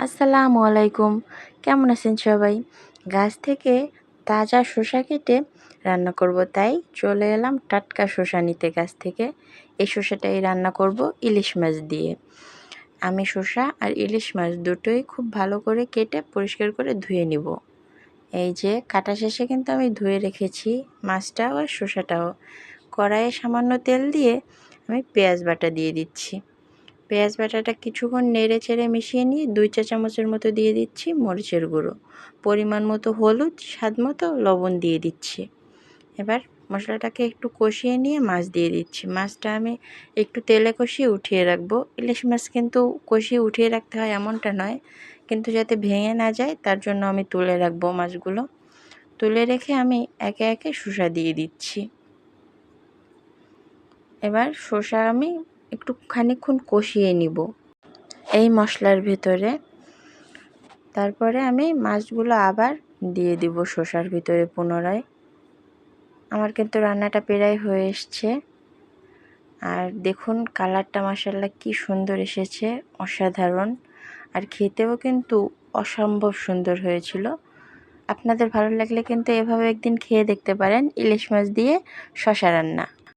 আসসালামু আলাইকুম। কেমন আছেন সবাই? গাছ থেকে তাজা শসা কেটে রান্না করব, তাই চলে এলাম টাটকা শসা নিতে গাছ থেকে। এই শসাটাই রান্না করব ইলিশ মাছ দিয়ে। আমি শসা আর ইলিশ মাছ দুটোই খুব ভালো করে কেটে পরিষ্কার করে ধুয়ে নিব। এই যে কাটা শেষে কিন্তু আমি ধুয়ে রেখেছি মাছটাও আর শসাটাও। কড়াইয়ে সামান্য তেল দিয়ে আমি পেঁয়াজ বাটা দিয়ে দিচ্ছি। পেঁয়াজ বাটাটা কিছুক্ষণ নেড়ে চেড়ে মিশিয়ে নিয়ে 2 চা চামচের মতো দিয়ে দিচ্ছি মরিচের গুঁড়ো, পরিমাণ মতো হলুদ, স্বাদ মতো লবণ দিয়ে দিচ্ছি। এবার মশলাটাকে একটু কষিয়ে নিয়ে মাছ দিয়ে দিচ্ছি। মাছটা আমি একটু তেলে কষিয়ে উঠিয়ে রাখবো। ইলিশ মাছ কিন্তু কষিয়ে উঠিয়ে রাখতে হয় এমনটা নয়, কিন্তু যাতে ভেঙে না যায় তার জন্য আমি তুলে রাখবো মাছগুলো। তুলে রেখে আমি একে একে শসা দিয়ে দিচ্ছি। এবার শসা আমি একটু খানিকক্ষণ কষিয়ে নিব এই মশলার ভিতরে। তারপরে আমি মাছগুলো আবার দিয়ে দিব শসার ভিতরে পুনরায়। আমার কিন্তু রান্নাটা প্রায় হয়ে এসছে। আর দেখুন কালারটা মাশাআল্লাহ কি সুন্দর এসেছে, অসাধারণ। আর খেতেও কিন্তু অসম্ভব সুন্দর হয়েছিল। আপনাদের ভালো লাগলে কিন্তু এভাবে একদিন খেয়ে দেখতে পারেন ইলিশ মাছ দিয়ে শসা রান্না।